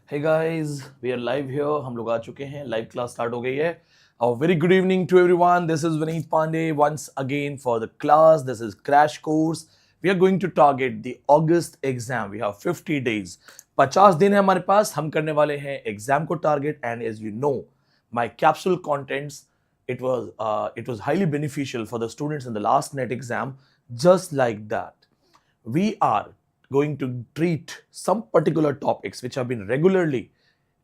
Hey guys, we are live here. हम लोग आ चुके हैं. Live class start हो गई है. A very good evening to everyone. This is Vineet Pandey once again for the class. This is crash course. We are going to target the August exam. We have 50 days. 50 दिन है हमारे पास. हम करने वाले हैं exam को target. And as you know, my capsule contents, it was highly beneficial for the students in the last net exam. Just like that, we are going to treat some particular topics which have been regularly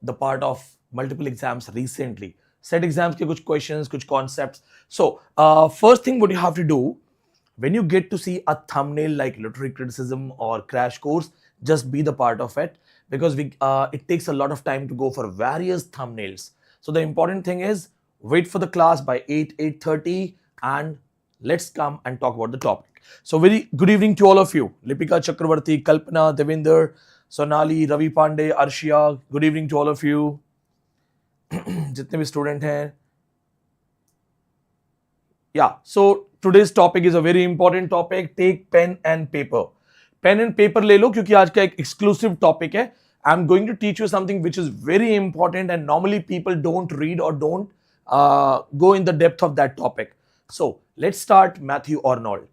the part of multiple exams recently. Set exams ke kuch questions, kuch concepts. So, first thing what you have to do when you get to see a thumbnail like literary criticism or crash course, just be the part of it because it takes a lot of time to go for various thumbnails. So the important thing is wait for the class by 8:30 and let's come and talk about the topic. So very good evening to all of you. Lipika Chakravarti, Kalpana, Devinder, Sonali, Ravi Pandey, Arshia. Good evening to all of you. जितने भी student हैं. Yeah, so today's topic is a very important topic. Take pen and paper. Pen and paper ले लो क्योंकि आज का एक exclusive topic है. I'm going to teach you something which is very important and normally people don't read or don't go in the depth of that topic. So let's start Mathew Arnold.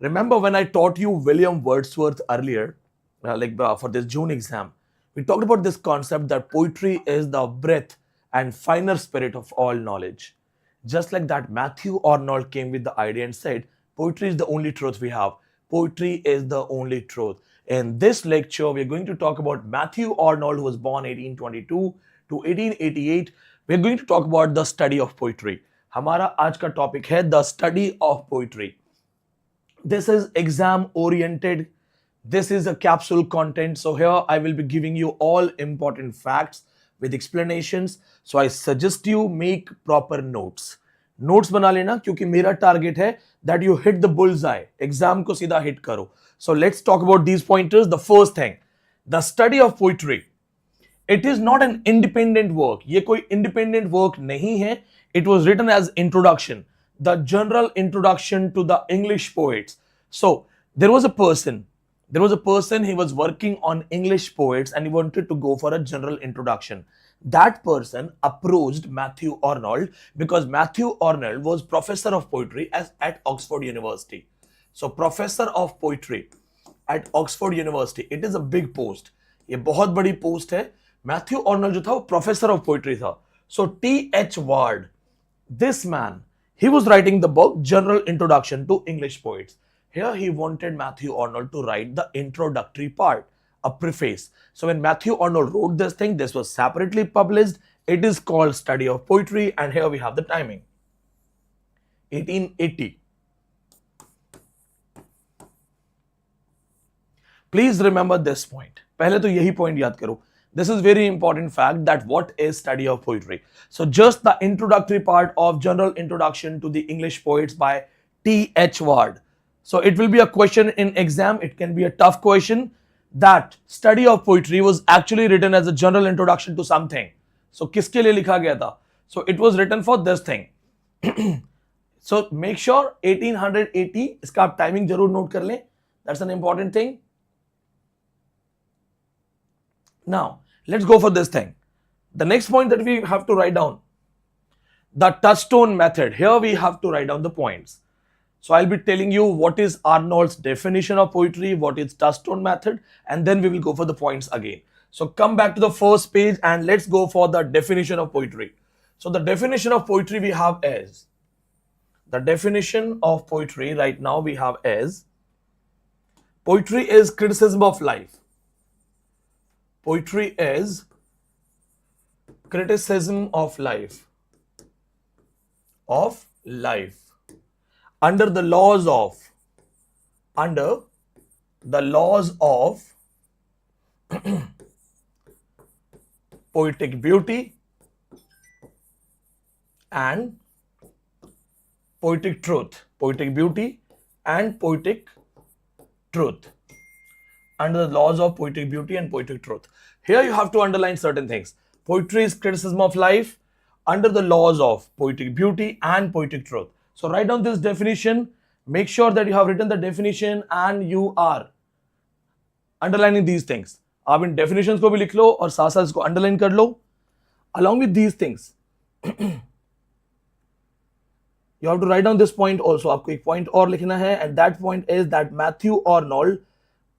Remember when I taught you William Wordsworth earlier, for this June exam, we talked about this concept that poetry is the breadth and finer spirit of all knowledge. Just like that, Mathew Arnold came with the idea and said, poetry is the only truth we have. Poetry is the only truth. In this lecture, we are going to talk about Mathew Arnold, who was born 1822 to 1888. We are going to talk about the study of poetry. हमारा आज का topic है the study of poetry. This is exam oriented. This is a capsule content. So here I will be giving you all important facts with explanations. So I suggest you make proper notes. Notes बना लेना क्योंकि मेरा target है that you hit the bullseye. Exam को सीधा hit करो. So let's talk about these pointers. The first thing, the study of poetry. It is not an independent work. ये कोई independent work नहीं है. It was written as introduction. The general introduction to the English poets. So there was a person, he was working on English poets and he wanted to go for a general introduction. That person approached Mathew Arnold because Mathew Arnold was professor of poetry at Oxford University. So professor of poetry at Oxford University, it is a big post. ये बहुत बड़ी post है. Mathew Arnold जो था वो professor of poetry था. So T.H. Ward, this man, he was writing the book General Introduction to English Poets. Here he wanted Mathew Arnold to write the introductory part, a preface. So when Mathew Arnold wrote this thing, this was separately published. It is called Study of Poetry and here we have the timing. 1880. Please remember this point. पहले तो यही point याद करो. This is very important fact that what is study of poetry. So just the introductory part of General Introduction to the English Poets by T.H. Ward. So it will be a question in exam. It can be a tough question that study of poetry was actually written as a general introduction to something. So किसके लिए लिखा गया था? So it was written for this thing. So make sure 1880 इसका आप timing जरूर note कर लें. That's an important thing. Now, let's go for this thing. The next point that we have to write down, the Touchstone method. Here we have to write down the points. So I'll be telling you what is Arnold's definition of poetry, what is Touchstone method, and then we will go for the points again. So come back to the first page and let's go for the definition of poetry. So the definition of poetry we have is, the definition of poetry right now we have is, poetry is criticism of life. Poetry is criticism of life. Under the laws of poetic beauty and poetic truth. Poetic beauty and poetic truth. Under the laws of poetic beauty and poetic truth. Here you have to underline certain things. Poetry is criticism of life under the laws of poetic beauty and poetic truth. So write down this definition. Make sure that you have written the definition and you are underlining these things. आप इन definitions को भी लिख लो और साथ साथ इसको underline कर लो. Along with these things, you have to write down this point also. आपको एक point और लिखना है, and that point is that Mathew Arnold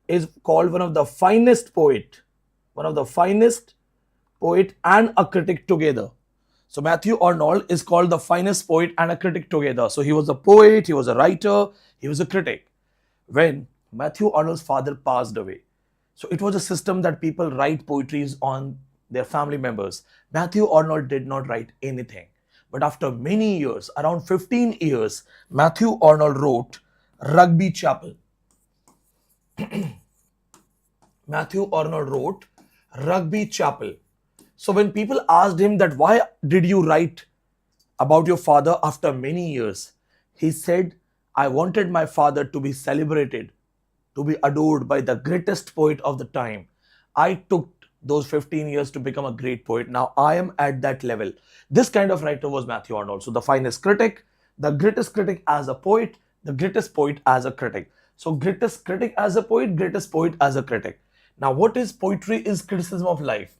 is called one of the finest poet and a critic together. So Mathew Arnold is called the finest poet and a critic together. So he was a poet, he was a writer, he was a critic. When Mathew Arnold's father passed away, so it was a system that people write poetries on their family members. Mathew Arnold did not write anything. But after many years, around 15 years, Mathew Arnold wrote Rugby Chapel. Mathew Arnold wrote Rugby Chapel. So when people asked him that why did you write about your father after many years, he said, I wanted my father to be celebrated, to be adored by the greatest poet of the time. I took those 15 years to become a great poet. Now I am at that level. This kind of writer was Mathew Arnold. So the finest critic, the greatest critic as a poet, the greatest poet as a critic. So greatest critic as a poet, greatest poet as a critic. Now what is poetry is criticism of life.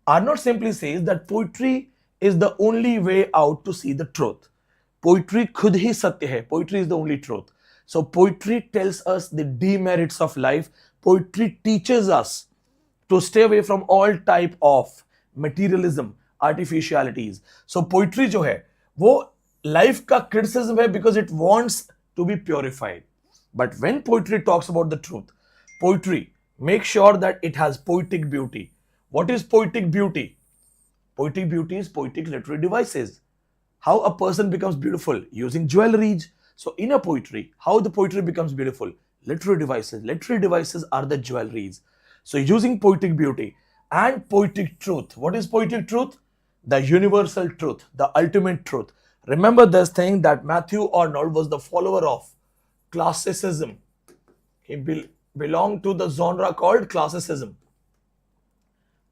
Arnold simply says that poetry is the only way out to see the truth. Poetry khud hi satya hai. Poetry is the only truth. So poetry tells us the demerits of life. Poetry teaches us to stay away from all type of materialism, artificialities. So poetry जो है वो life का criticism है because it wants to be purified. But when poetry talks about the truth, poetry makes sure that it has poetic beauty. What is poetic beauty? Poetic beauty is poetic literary devices. How a person becomes beautiful using jewelries. So in a poetry, how the poetry becomes beautiful? Literary devices. Literary devices are the jewelries. So using poetic beauty and poetic truth. What is poetic truth? The universal truth, the ultimate truth. Remember this thing that Mathew Arnold was the follower of classicism. He belonged to the genre called classicism.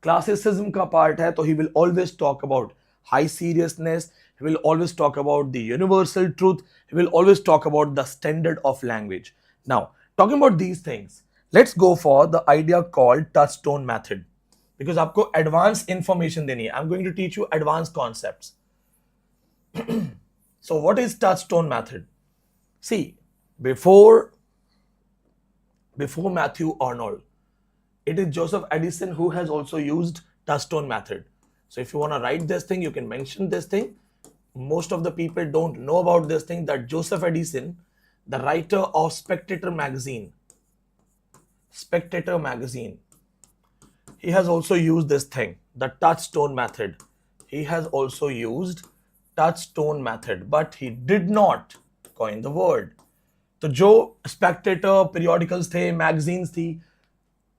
Classicism का part है, तो he will always talk about high seriousness. He will always talk about the universal truth. He will always talk about the standard of language. Now, talking about these things, let's go for the idea called Touchstone method. Because आपको advanced information देनी है. I'm going to teach you advanced concepts. So what is Touchstone method? See, before Mathew Arnold, it is Joseph Edison who has also used Touchstone method. So if you want to write this thing, you can mention this thing. Most of the people don't know about this thing, that Joseph Edison, the writer of Spectator magazine, he has also used this thing, the Touchstone method. He has also used Touchstone method, but he did not coin the word. तो जो Spectator periodicals थे, magazines थी,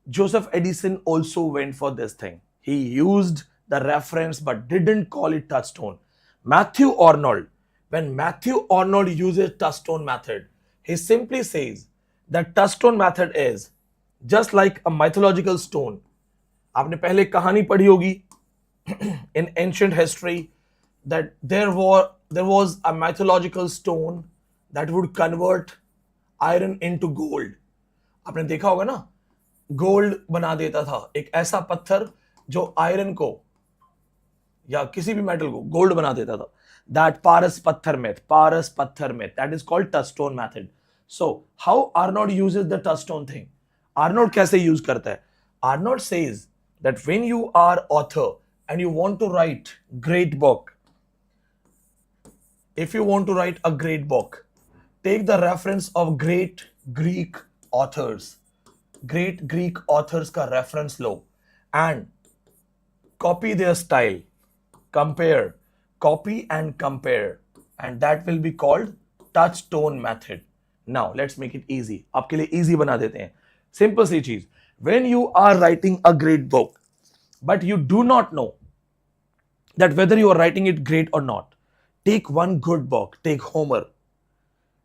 Joseph Edison also went for this thing. He used the reference but didn't call it Touchstone. Mathew Arnold, when Mathew Arnold uses Touchstone method, he simply says that Touchstone method is just like a mythological stone. आपने पहले कहानी पढ़ी होगी in ancient history that there was a mythological stone that would convert iron into gold. आपने देखा होगा ना, gold बना देता था, एक ऐसा पत्थर जो आयरन को या किसी भी मेटल को गोल्ड बना देता था. That Paras Patthar myth, that is called Touchstone method. So how Arnold uses the Touchstone thing? Arnold कैसे use करता है? Arnold says that when you are author and you want to write great book, if you want to write a great book, take the reference of great Greek authors का reference low and copy their style, copy and compare, and that will be called Touchstone method. Now let's make it easy. आपके लिए easy बना देते हैं. Simple सी चीज. When you are writing a great book, but you do not know that whether you are writing it great or not, take one good book, take Homer.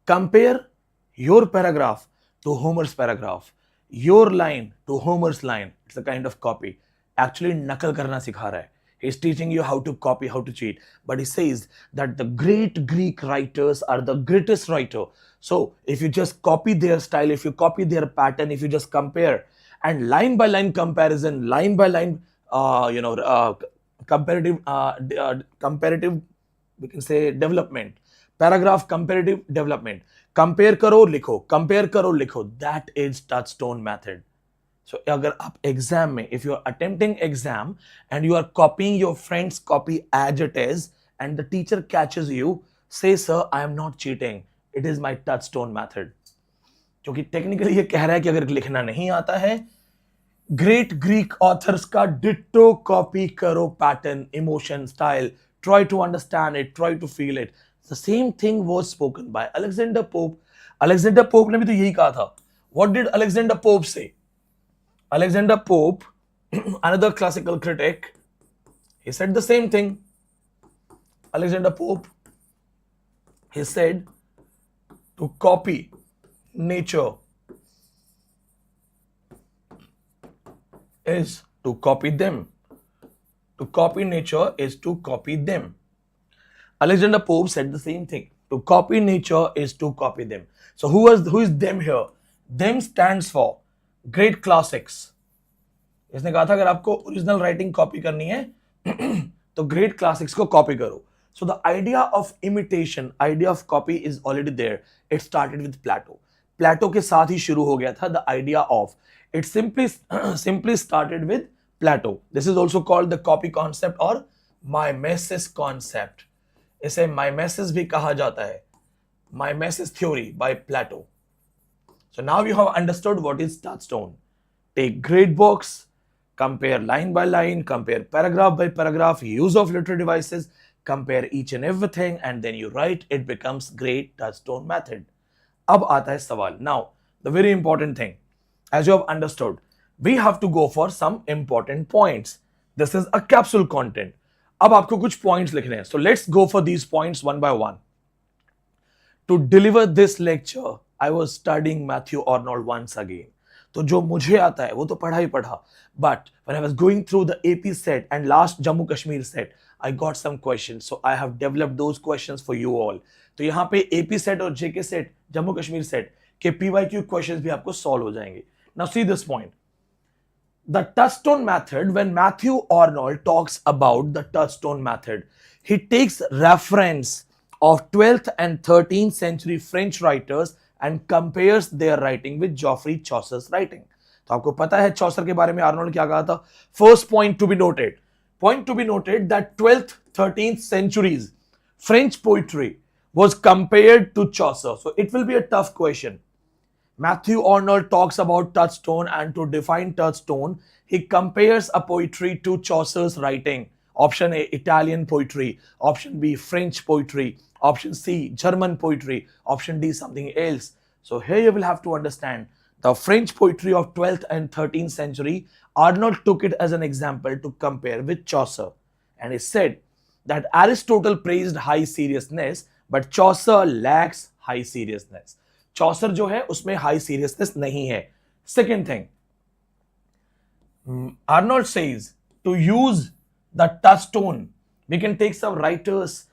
Compare your paragraph to Homer's paragraph, your line to Homer's line. It's a kind of copy. Actually, नकल करना सिखा रहा है. He's teaching you how to copy, how to cheat. But he says that the great Greek writers are the greatest writer. So if you just copy their style, if you copy their pattern, if you just compare and line by line comparison, line by line, comparative, we can say development, paragraph comparative development, compare karo likho, that is touchstone method. So अगर आप exam में, if you are attempting exam and you are copying your friend's copy as it is and the teacher catches you, say sir I am not cheating, it is my touchstone method. क्योंकि technically ये कह रहा है कि अगर लिखना नहीं आता है, ग्रेट ग्रीक ऑथर्स का डिट्टो कॉपी करो, pattern, emotion, style, try to understand it, try to feel it. The same thing was spoken by Alexander Pope. Alexander Pope ने भी तो यही कहा था. व्हाट डिड अलेक्जेंडर पोप से? Alexander Pope, another classical critic, he said the same thing. Alexander Pope, he said to copy nature is to copy them. To copy nature is to copy them. Alexander Pope said the same thing. To copy nature is to copy them. So who is them here? Them stands for great classics. इसने कहा था अगर आपको original writing copy करनी है तो great classics को copy करो. So the idea of imitation, idea of copy is already there. It started with Plato. Plato के साथ ही शुरू हो गया था the idea of. It simply started with Plato. This is also called the copy concept और mimesis concept. इसे mimesis भी कहा जाता है, mimesis theory by Plato. So now you have understood what is touchstone. Take grade box, compare line by line, compare paragraph by paragraph, use of literary devices, compare each and everything, and then you write. It becomes great touchstone method. अब आता है सवाल. Now, the very important thing, as you have understood, we have to go for some important points. This is a capsule content. अब आपको कुछ points लिखने हैं. So let's go for these points one by one. To deliver this lecture, I was studying Mathew Arnold once again. तो जो मुझे आता है वो तो पढ़ा ही पढ़ा. But when I was going through the AP set and last Jammu Kashmir set, I got some questions. So I have developed those questions for you all. तो यहाँ पे AP set और JK set, Jammu Kashmir set के PYQ questions भी आपको solve हो जाएंगे. Now see this point. The touchstone method, when Mathew Arnold talks about the touchstone method, he takes reference of 12th and 13th century French writers and compares their writing with Geoffrey Chaucer's writing. तो आपको पता है चौसर के बारे में Arnold क्या कहा था? First point to be noted that 12th, 13th centuries French poetry was compared to Chaucer. So it will be a tough question. Mathew Arnold talks about touchstone, and to define touchstone, he compares a poetry to Chaucer's writing. Option A, Italian poetry. Option B, French poetry. Option C, German poetry. Option D, something else. So here you will have to understand the French poetry of 12th and 13th century. Arnold took it as an example to compare with Chaucer. And he said that Aristotle praised high seriousness, but Chaucer lacks high seriousness. Chaucer जो है उसमें high seriousness नहीं है. Second thing, Arnold says to use the touchstone, we can take some writers.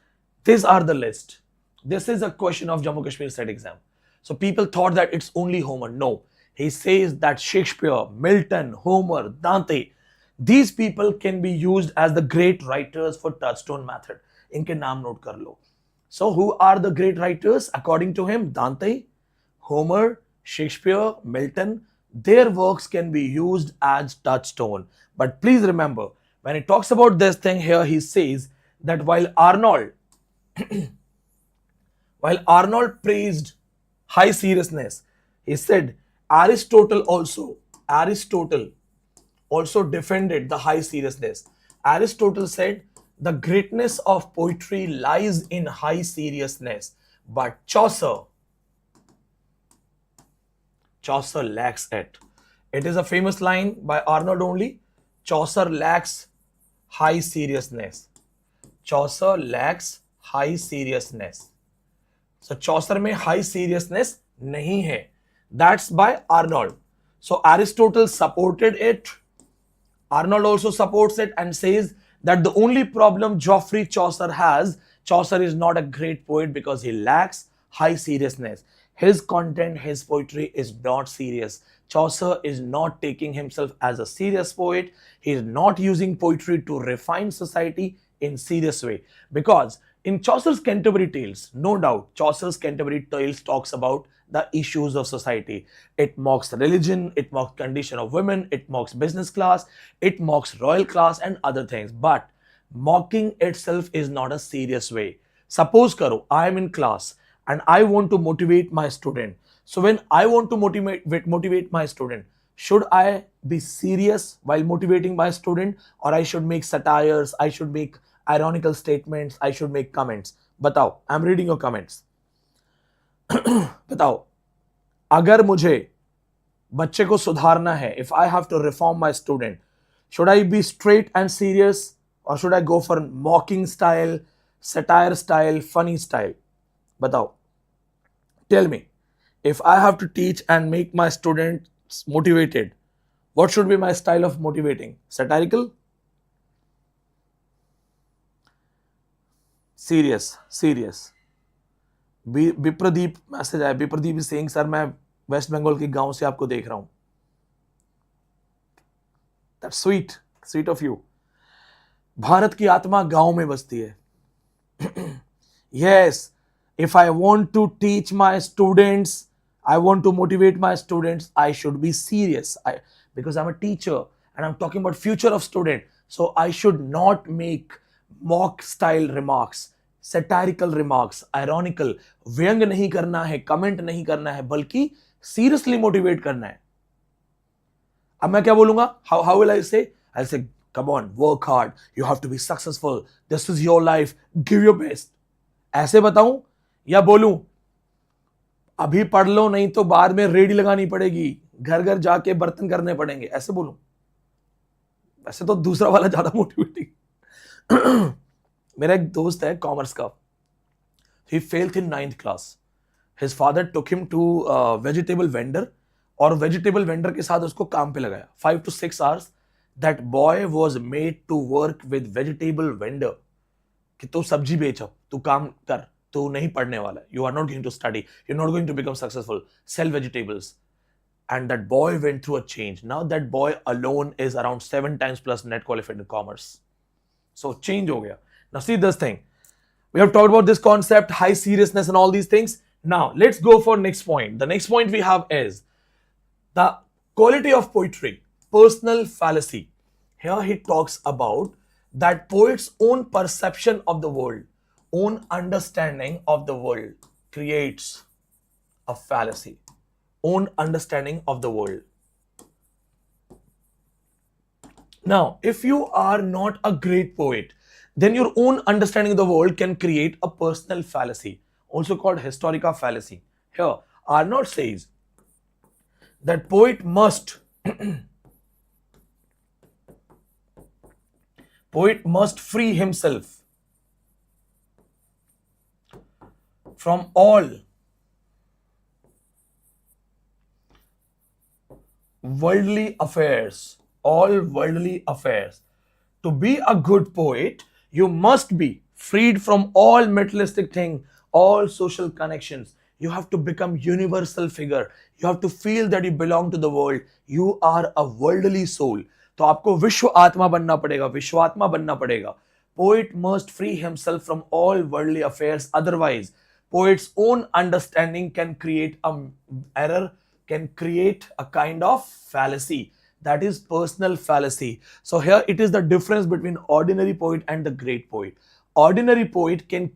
These are the list. This is a question of Jammu Kashmir set exam. So people thought that it's only Homer. No. He says that Shakespeare, Milton, Homer, Dante, these people can be used as the great writers for touchstone method. इनके नाम note कर लो. So who are the great writers according to him? Dante, Homer, Shakespeare, Milton. Their works can be used as touchstone. But please remember, when he talks about this thing here, he says that while Arnold praised high seriousness, he said Aristotle also defended the high seriousness. Aristotle said the greatness of poetry lies in high seriousness, but Chaucer lacks it. It is a famous line by Arnold only. Chaucer lacks high seriousness. Chaucer lacks high seriousness. So Chaucer में high seriousness नहीं है. That's by Arnold. So Aristotle supported it. Arnold also supports it and says that the only problem Geoffrey Chaucer has, Chaucer is not a great poet because he lacks high seriousness. his content, his poetry is not serious. Chaucer is not taking himself as a serious poet. He is not using poetry to refine society in serious way. Because in Chaucer's Canterbury Tales, no doubt, Chaucer's Canterbury Tales talks about the issues of society. It mocks religion, it mocks condition of women, it mocks business class, it mocks royal class and other things. But mocking itself is not a serious way. Suppose karo, I am in class and I want to motivate my student. So when I want to motivate my student, should I be serious while motivating my student, or I should make satires, I should make ironical statements, I should make comments? Batao, I'm reading your comments. बताओ, अगर मुझे बच्चे को सुधारना है, if I have to reform my student, should I be straight and serious, or should I go for mocking style, satire style, funny style? बताओ. Tell me, if I have to teach and make my students motivated, what should be my style of motivating? Satirical? Serious. Vipradeep message आया. Vipradeep is saying, sir मैं West Bengal के गांव से आपको देख रहा हूं. That's sweet of you. Bharat की आत्मा गांव में बसती है. Yes, if I want to teach my students, I want to motivate my students, I should be serious. Because I'm a teacher and I'm talking about future of student, so I should not make mock style remarks, satirical remarks, ironical. व्यंग नहीं करना है, comment नहीं करना है, बल्कि seriously motivate करना है. अब मैं क्या बोलूंगा? How will I say? I'll say, come on, work hard, you have to be successful, this is your life, give your best. ऐसे बताऊं या बोलूं, अभी पढ़ लो नहीं तो बाद में रेडी लगानी पड़ेगी, घर घर जाके बर्तन करने पड़ेंगे, ऐसे बोलूं? वैसे तो दूसरा वाला ज्यादा मोटिवेटिंग. मेरा एक दोस्त है कॉमर्स का. He failed in 9th class. His father took him to vegetable vendor, और वेजिटेबल वेंडर के साथ उसको काम पे लगाया 5 to 6 hours. That boy was made to work with vegetable vendor. कि तू सब्जी बेच, तू काम कर, तू नहीं पढ़ने वाला, you are not going to study, you are not going to become successful, sell vegetables. And that boy went through a change. Now that boy alone is around 7 times plus net qualified in commerce. So change ho gaya. Now see this thing. We have talked about this concept, high seriousness and all these things. Now let's go for next point. The next point we have is the quality of poetry, personal fallacy. Here he talks about that poet's own perception of the world, own understanding of the world creates a fallacy. Own understanding of the world. Now, if you are not a great poet, then your own understanding of the world can create a personal fallacy, also called historical fallacy. Here, Arnold says that poet must free himself from all worldly affairs. To be a good poet, you must be freed from all materialistic things, all social connections. You have to become universal figure. You have to feel that you belong to the world. You are a worldly soul. तो आपको विश्व आत्मा बनना पड़ेगा, विश्वात्मा बनना पड़ेगा. Poet must free himself from all worldly affairs. Otherwise, poet's own understanding can create an error, can create a kind of fallacy, that is personal fallacy. So here it is the difference between ordinary poet and the great poet. Ordinary poet can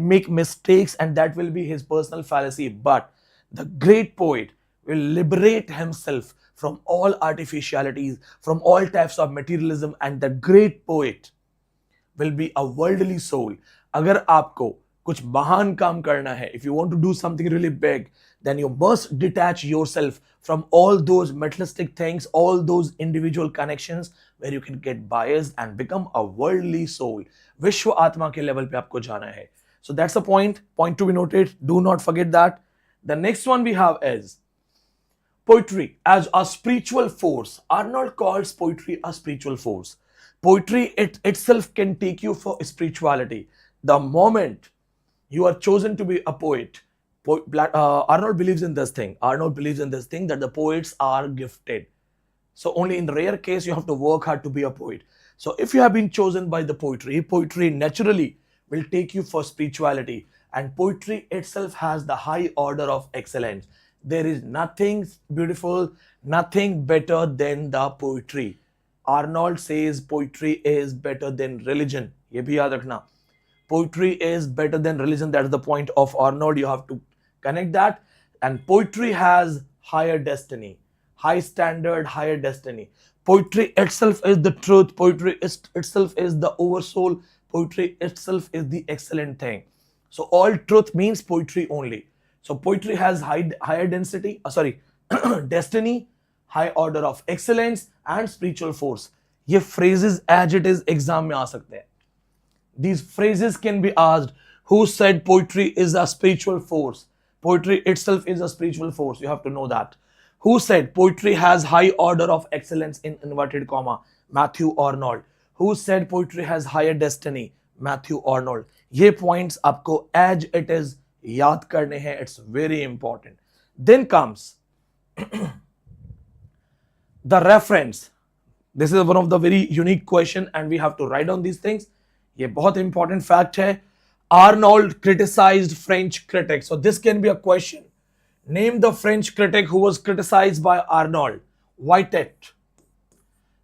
make mistakes, and that will be his personal fallacy, but the great poet will liberate himself from all artificialities, from all types of materialism, and the great poet will be a worldly soul. अगर आपको कुछ महान काम करना है, if you want to do something really big, then you must detach yourself from all those materialistic things, all those individual connections where you can get biased and become a worldly soul. विश्व आत्मा के level पे आपको जाना है. So that's a point to be noted. Do not forget that. The next one we have is poetry as a spiritual force. Arnold calls poetry a spiritual force. Poetry itself can take you for spirituality. The moment you are chosen to be a poet, Arnold believes in this thing. Arnold believes in this thing that the poets are gifted. So only in rare case you have to work hard to be a poet. So if you have been chosen by the poetry naturally will take you for spirituality. And poetry itself has the high order of excellence. There is nothing beautiful, nothing better than the poetry. Arnold says poetry is better than religion. ये भी याद रखना. Poetry is better than religion. That's the point of Arnold. You have to connect that. And poetry has higher destiny, high standard, higher destiny. Poetry itself is the truth. Poetry itself is the oversoul. Poetry itself is the excellent thing. So all truth means poetry only. So poetry has higher density, destiny, high order of excellence and spiritual force. ये phrases as it is exam में आ सकते हैं. These phrases can be asked. Who said poetry is a spiritual force? Poetry itself is a spiritual force. You have to know that. Who said poetry has high order of excellence in inverted comma? Mathew Arnold. Who said poetry has higher destiny? Mathew Arnold. ये points आपको as it is याद करने हैं. It's very important. Then comes the reference. This is one of the very unique question and we have to write down these things. ये बहुत important fact है. Arnold criticized French critics. So this can be a question. Name the French critic who was criticized by Arnold. Whitehead.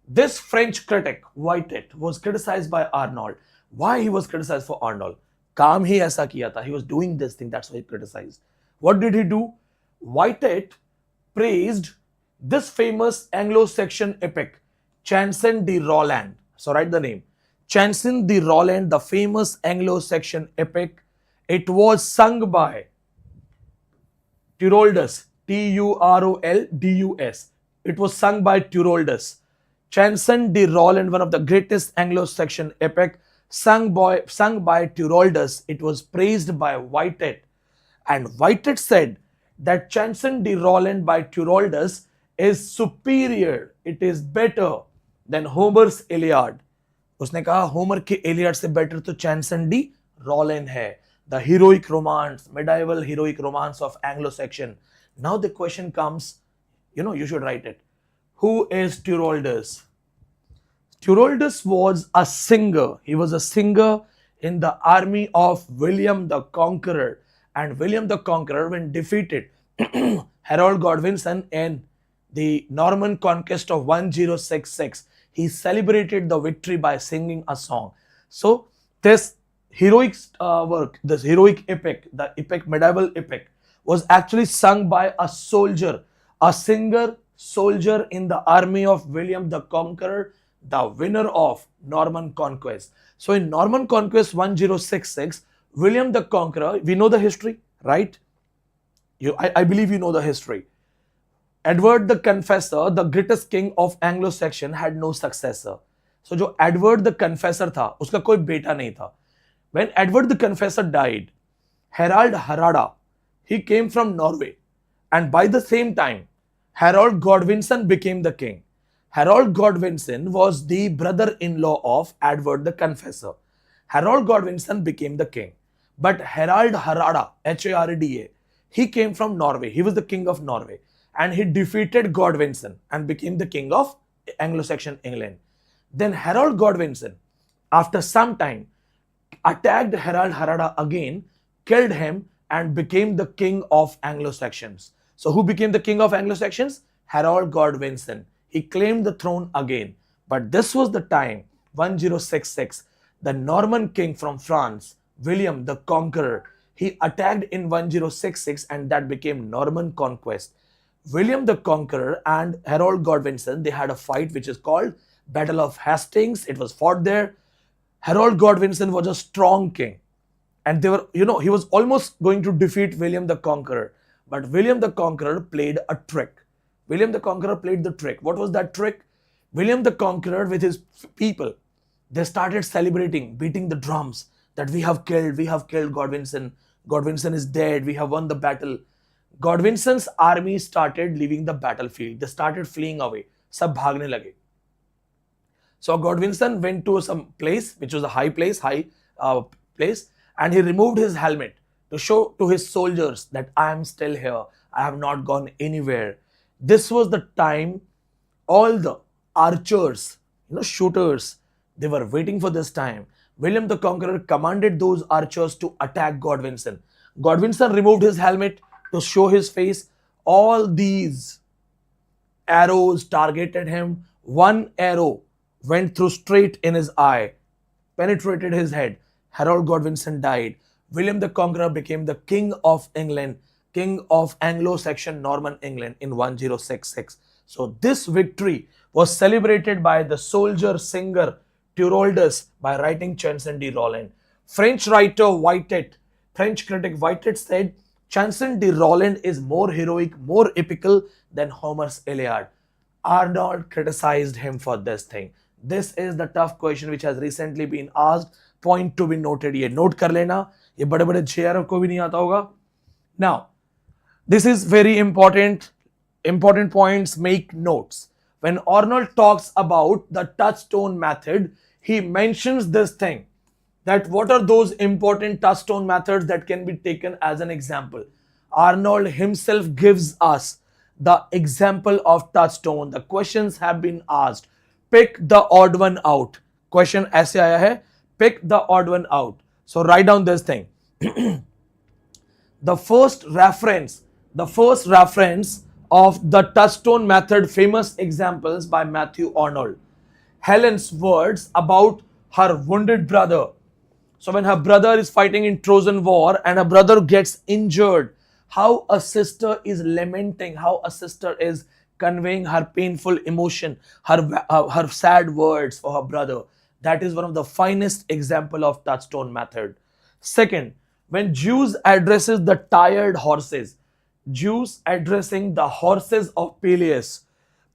This French critic, Whitehead, was criticized by Arnold. Why he was criticized for Arnold? काम ही ऐसा किया था. He was doing this thing. That's why he criticized. What did he do? Whitehead praised this famous Anglo-Saxon epic, Chanson de Roland. So write the name. Chanson de Roland, the famous Anglo-Saxon epic. It was sung by Turoldus, Turoldus. It was sung by Turoldus. Chanson de Roland, one of the greatest Anglo-Saxon epic, sung by Turoldus. It was praised by Whitehead. And Whitehead said that Chanson de Roland by Turoldus is superior. It is better than Homer's Iliad. उसने कहा Homer के एलियड से better तो चैंसन D Rowland है. The heroic romance, medieval heroic romance of Anglo-Saxon. Now the question comes, you should write it. Who is Turoldus? Turoldus was a singer. He was a singer in the army of William the Conqueror. And William the Conqueror, when defeated Harold Godwinson in the Norman conquest of 1066, he celebrated the victory by singing a song. So this heroic work, this heroic epic, the epic, medieval epic, was actually sung by a soldier, a singer soldier in the army of William the Conqueror, the winner of Norman conquest. So in Norman conquest 1066, William the Conqueror, we know the history, right? I believe you know the history. Edward the Confessor, the greatest king of Anglo-Saxon, had no successor. So जो Edward the Confessor था, उसका कोई बेटा नहीं था. When Edward the Confessor died, Harald Hardrada, he came from Norway. And by the same time, Harold Godwinson became the king. Harold Godwinson was the brother-in-law of Edward the Confessor. Harold Godwinson became the king. But Harald Hardrada, Harada, he came from Norway. He was the king of Norway. And he defeated Godwinson and became the king of Anglo-Saxon England. Then Harold Godwinson, after some time, attacked Harald Hardrada again, killed him and became the king of Anglo-Saxons. So who became the king of Anglo-Saxons? Harold Godwinson. He claimed the throne again. But this was the time, 1066, the Norman king from France, William the Conqueror, he attacked in 1066 and that became Norman conquest. William the Conqueror and Harold Godwinson, they had a fight which is called Battle of Hastings. It was fought there. Harold Godwinson was a strong king. And they were, he was almost going to defeat William the Conqueror. But William the Conqueror played a trick. William the Conqueror played the trick. What was that trick? William the Conqueror with his people, they started celebrating, beating the drums that we have killed Godwinson. Godwinson is dead. We have won the battle. Godwinson's army started leaving the battlefield. They started fleeing away. सब भागने लगे. So Godwinson went to some place which was a high place, and he removed his helmet to show to his soldiers that I am still here. I have not gone anywhere. This was the time all the archers, shooters, they were waiting for this time. William the Conqueror commanded those archers to attack Godwinson. Godwinson removed his helmet to show his face. All these arrows targeted him. One arrow went through straight in his eye, penetrated his head. Harold Godwinson died. William the Conqueror became the King of England, King of Anglo-Saxon Norman England in 1066. So this victory was celebrated by the soldier singer Turoldus by writing Chanson de Roland. French writer Whitehead, French critic Whitehead said, Chanson de Roland is more heroic, more epical than Homer's Iliad. Arnold criticized him for this thing. This is the tough question which has recently been asked. Point to be noted. ये note कर लेना. ये बड़े बड़े JRF को भी नहीं आता होगा. Now, this is very important. Important points, make notes. When Arnold talks about the Touchstone method, he mentions this thing, that what are those important Touchstone methods that can be taken as an example. Arnold himself gives us the example of Touchstone. The questions have been asked. Pick the odd one out. Question ऐसे आया है, pick the odd one out. So write down this thing. The first reference of the Touchstone method, famous examples by Mathew Arnold. Helen's words about her wounded brother. So when her brother is fighting in Trojan War and her brother gets injured, how a sister is lamenting, how a sister is conveying her painful emotion, her sad words for her brother. That is one of the finest example of Touchstone method. Second, when Zeus addresses the tired horses, Zeus addressing the horses of Peleus.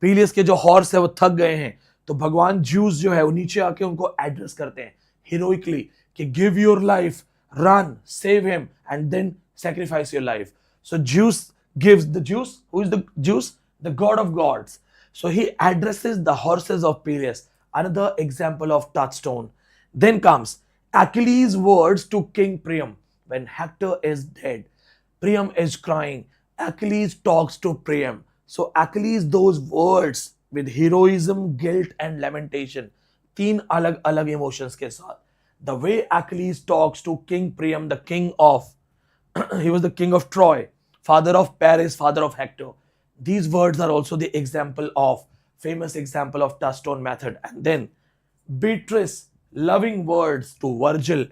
Peleus के जो horse है वो थक गए हैं, तो भगवान Zeus जो है वो नीचे आके उनको address करते हैं heroically कि give your life, run, save him, and then sacrifice your life. So Zeus gives the Zeus, who is the Zeus? The god of gods. So he addresses the horses of Peleus. Another example of Touchstone. Then comes Achilles' words to King Priam when Hector is dead. Priam is crying. Achilles talks to Priam. So Achilles, those words with heroism, guilt and lamentation. तीन अलग अलग emotions के साथ. The way Achilles talks to King Priam, the king of, he was the king of Troy, father of Paris, father of Hector. These words are also the example of, famous example of Touchstone method. And then Beatrice, loving words to Virgil.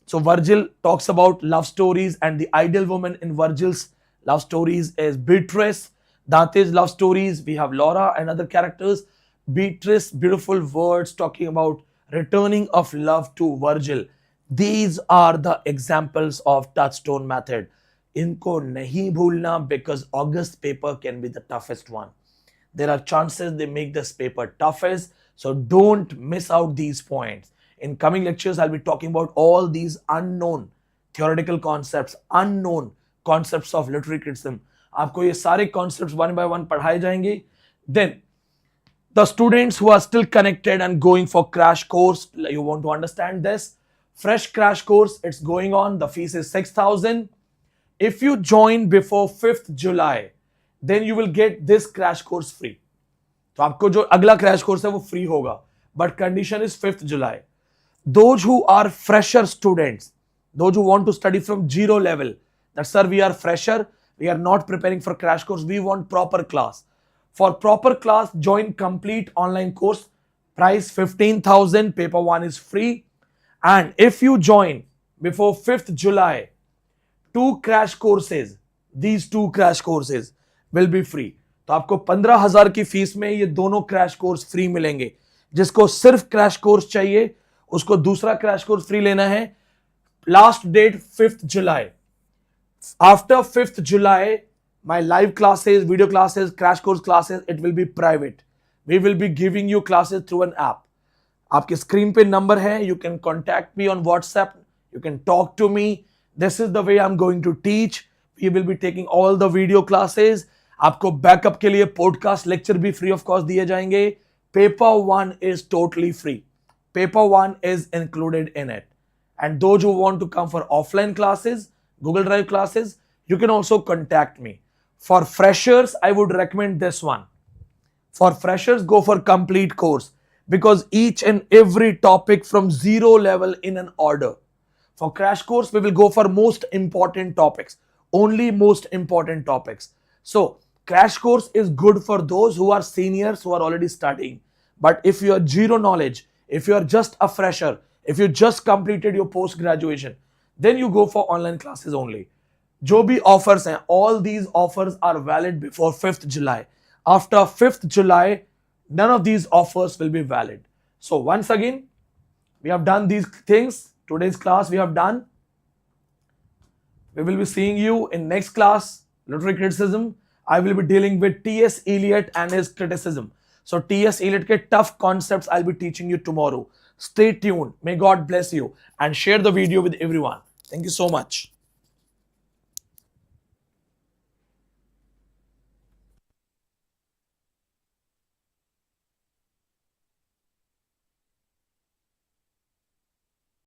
So Virgil talks about love stories, and the ideal woman in Virgil's love stories is Beatrice. Dante's love stories, we have Laura and other characters. Beatrice, beautiful words talking about returning of love to Virgil. These are the examples of Touchstone method. इनको नहीं भूलना, because August paper can be the toughest one. There are chances they make this paper toughest, so don't miss out these points. In coming lectures, I'll be talking about all these unknown theoretical concepts, unknown concepts of literary criticism. आपको ये सारे concepts one by one पढ़ाए जाएंगे. Then, the students who are still connected and going for crash course, you want to understand this. Fresh crash course, it's going on. The fees is 6,000. If you join before 5th July, then you will get this crash course free. तो आपको जो अगला crash course है वो free होगा. But condition is 5th July. Those who are fresher students, those who want to study from zero level, that sir, we are fresher, we are not preparing for crash course, we want proper class. For proper class, join complete online course, price 15,000, paper 1 is free. And if you join before 5th July, 2 crash courses, these 2 crash courses will be free. तो आपको 15,000 की fees में ये दोनों crash course free मिलेंगे. जिसको सिर्फ crash course चाहिए उसको दूसरा क्रैश कोर्स फ्री लेना है. Last date 5th July. After 5th July, my live classes, video classes, crash course classes, it will be private. We will be giving you classes through an app. आपके screen पे number है, you can contact me on WhatsApp, you can talk to me. This is the way I'm going to teach. We will be taking all the video classes. आपको backup के लिए podcast lecture भी free of cost दिए जाएंगे. Paper 1 is totally free. Paper 1 is included in it. And those who want to come for offline classes, Google Drive classes, you can also contact me. For freshers, I would recommend this one. For freshers, go for complete course because each and every topic from zero level in an order. For crash course, we will go for most important topics, only most important topics. So crash course is good for those who are seniors who are already studying. But if you are zero knowledge, if you are just a fresher, if you just completed your post graduation, then you go for online classes only. जो भी offers हैं, all these offers are valid before 5th July. After 5th July, none of these offers will be valid. So once again, we have done these things. Today's class we have done. We will be seeing you in next class, literary criticism. I will be dealing with T.S. Eliot and his criticism. So T.S. Eliot ke tough concepts I'll be teaching you tomorrow. Stay tuned. May God bless you and share the video with everyone. Thank you so much.